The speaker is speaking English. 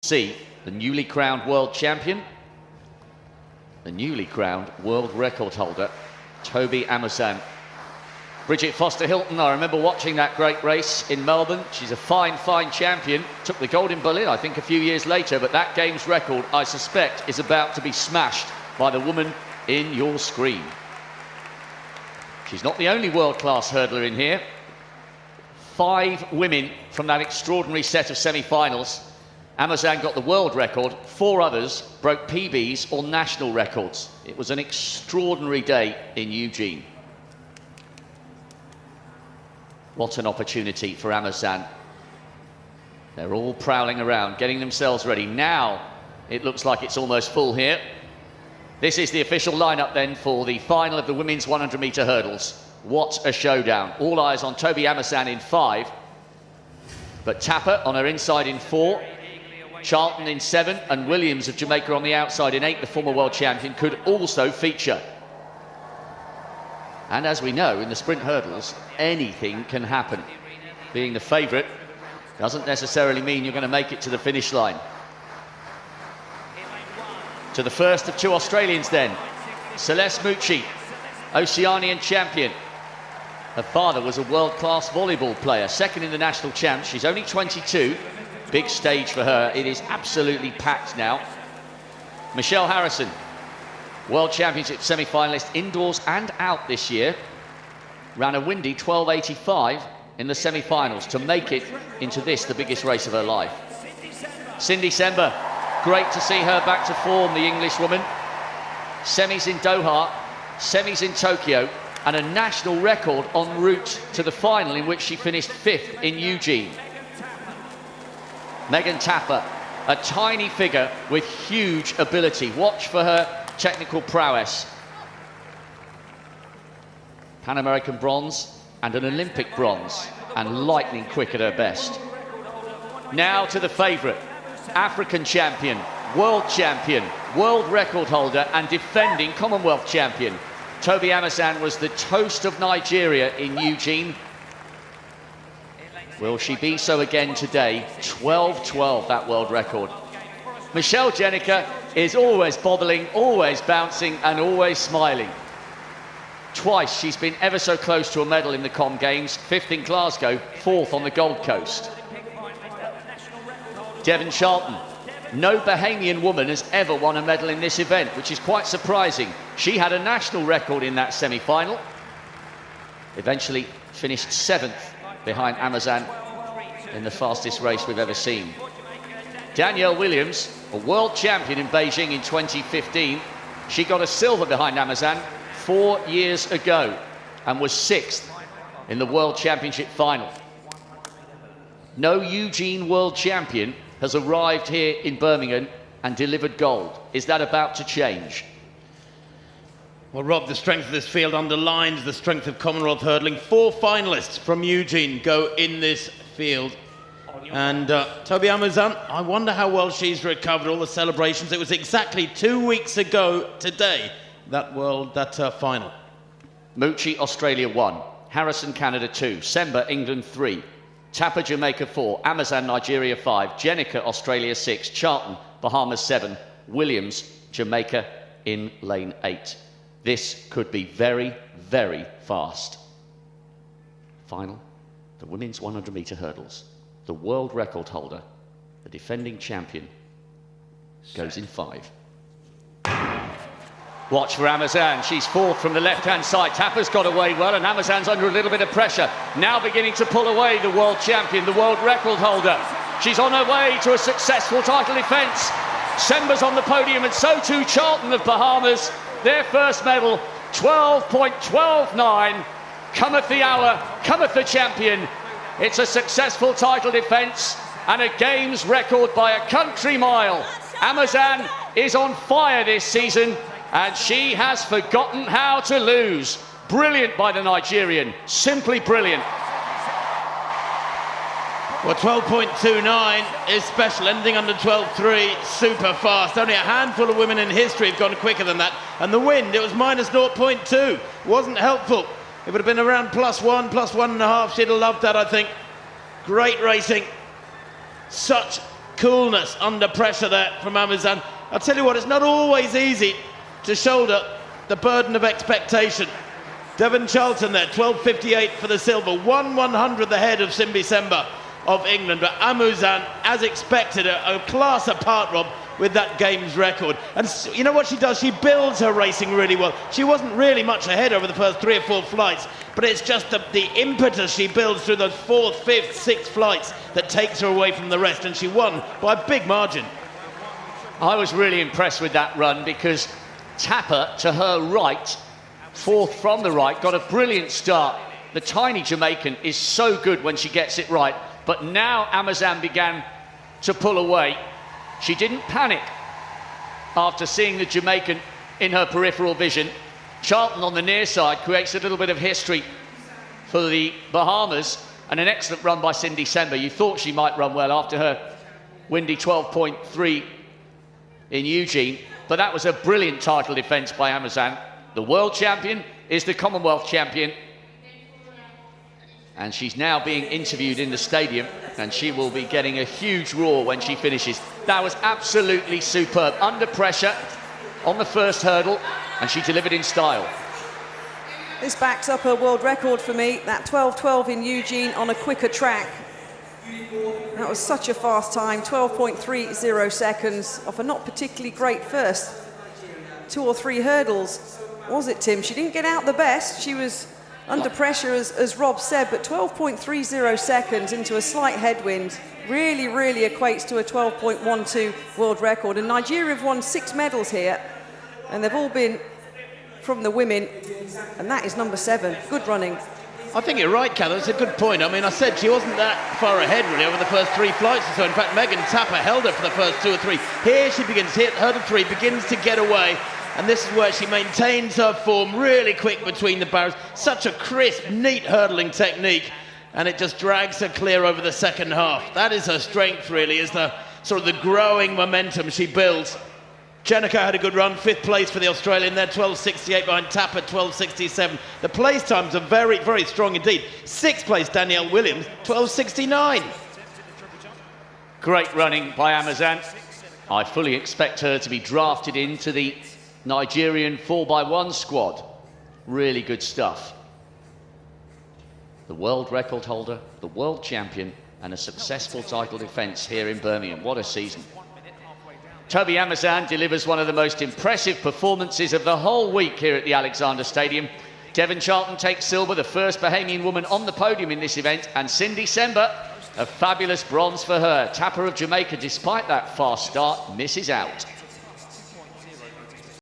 See the newly crowned world champion, the newly crowned world record holder, Tobi Amusan. Bridget Foster-Hilton, I remember watching that great race in Melbourne. She's a fine, fine champion. Took the gold in Berlin, I think, a few years later, but that game's record, I suspect, is about to be smashed by the woman in your screen. She's not the only world-class hurdler in here. 5 women from that extraordinary set of semi-finals. Amusan got the world record, 4 others broke PBs or national records. It was an extraordinary day in Eugene. What an opportunity for Amusan. They're all prowling around, getting themselves ready. Now it looks like it's almost full here. This is the official lineup then for the final of the women's 100-meter hurdles. What a showdown. All eyes on Tobi Amusan in 5, but Tapper on her inside in 4. Charlton in 7, and Williams of Jamaica on the outside in 8, the former world champion, could also feature. And as we know, in the sprint hurdles, anything can happen. Being the favourite doesn't necessarily mean you're going to make it to the finish line. To the first of 2 Australians then, Celeste Mucci, Oceanian champion. Her father was a world-class volleyball player, second in the national champs. She's only 22. Big stage for her. It is absolutely packed now. Michelle Harrison, World Championship semi-finalist indoors and out this year. Ran a windy 12.85 in the semi-finals to make it into this, the biggest race of her life. Cindy Sember, great to see her back to form, the Englishwoman. Semis in Doha, semis in Tokyo, and a national record en route to the final in which she finished 5th in Eugene. Megan Tapper, a tiny figure with huge ability. Watch for her technical prowess. Pan American bronze and an Olympic bronze, and lightning quick at her best. Now to the favourite, African champion, world record holder and defending Commonwealth champion. Tobi Amusan was the toast of Nigeria in Eugene. Will she be so again today? 12.12, that world record. Michelle Jenniker is always bobbling, always bouncing, and always smiling. Twice she's been ever so close to a medal in the Com Games, 5th in Glasgow, 4th on the Gold Coast. Devon Charlton, no Bahamian woman has ever won a medal in this event, which is quite surprising. She had a national record in that semi-final. Eventually finished 7th behind Amusan in the fastest race we've ever seen. Danielle Williams, a world champion in Beijing in 2015. She got a silver behind Amusan 4 years ago and was 6th in the World Championship final. No Eugene world champion has arrived here in Birmingham and delivered gold. Is that about to change? Well, Rob, the strength of this field underlines the strength of Commonwealth hurdling. 4 finalists from Eugene go in this field. And Tobi Amusan, I wonder how well she's recovered all the celebrations. It was exactly 2 weeks ago today, that final. Mucci, Australia 1, Harrison, Canada 2, Sember, England 3, Tapper, Jamaica 4, Amusan, Nigeria 5, Jenniker, Australia 6, Charlton, Bahamas 7, Williams, Jamaica in lane 8. This could be very, very fast. Final, the women's 100-meter hurdles. The world record holder, the defending champion, goes in 5. Watch for Amusan. She's 4th from the left-hand side. Tapper's got away well, and Amusan's under a little bit of pressure. Now beginning to pull away the world champion, the world record holder. She's on her way to a successful title defence. Sember's on the podium, and so too Charlton of Bahamas. Their first medal, 12.129. Cometh the hour, cometh the champion. It's a successful title defence and a games record by a country mile. Amusan is on fire this season, and she has forgotten how to lose. Brilliant by the Nigerian, simply brilliant. Well, 12.29 is special. Anything under 12.3, super fast. Only a handful of women in history have gone quicker than that. And the wind, it was minus 0.2. Wasn't helpful. It would have been around +1, +1.5. She'd have loved that, I think. Great racing. Such coolness under pressure there from Amusan. I'll tell you what, it's not always easy to shoulder the burden of expectation. Devon Charlton there, 12.58 for the silver, 1/100th ahead of Simbi Semba of England. But Amusan, as expected, a class apart, Rob, with that games record. And you know what she does? She builds her racing really well. She wasn't really much ahead over the first 3 or 4 flights, but it's just the impetus she builds through those 4th, 5th, 6th flights that takes her away from the rest, and she won by a big margin. I was really impressed with that run because Tapper, to her right, 4th from the right, got a brilliant start. The tiny Jamaican is so good when she gets it right, but now Amusan began to pull away. She didn't panic after seeing the Jamaican in her peripheral vision. Charlton on the near side creates a little bit of history for the Bahamas, and an excellent run by Cindy Semba. You thought she might run well after her windy 12.3 in Eugene, but that was a brilliant title defence by Amusan. The world champion is the Commonwealth champion, and she's now being interviewed in the stadium, and she will be getting a huge roar when she finishes. That was absolutely superb. Under pressure on the first hurdle, and she delivered in style. This backs up her world record for me, that 12.12 in Eugene on a quicker track. That was such a fast time, 12.30 seconds off a not particularly great first 2 or 3 hurdles. Was it, Tim? She didn't get out the best. She was under pressure, as Rob said, but 12.30 seconds into a slight headwind really equates to a 12.12 world record. And Nigeria have won 6 medals here, and they've all been from the women, and that is number 7. Good running. I think you're right, Cal. That's a good point. I mean, I said she wasn't that far ahead, really, over the first 3 flights or so. In fact, Megan Tapper held her for the first 2 or 3. Here she begins, hit hurdle 3, begins to get away. And this is where she maintains her form really quick between the barriers. Such a crisp, neat hurdling technique. And it just drags her clear over the second half. That is her strength, really, is the sort of the growing momentum she builds. Jenica had a good run, 5th place for the Australian there, 12.68 behind Tapper, 12.67. The place times are very strong indeed. 6th place, Danielle Williams, 12.69. Great running by Amusan. I fully expect her to be drafted into the Nigerian 4x1 squad. Really good stuff. The world record holder, the world champion, and a successful title defence here in Birmingham. What a season. Tobi Amusan delivers one of the most impressive performances of the whole week here at the Alexander Stadium. Devon Charlton takes silver, the first Bahamian woman on the podium in this event, and Cindy Semba, a fabulous bronze for her. Tapper of Jamaica, despite that fast start, misses out.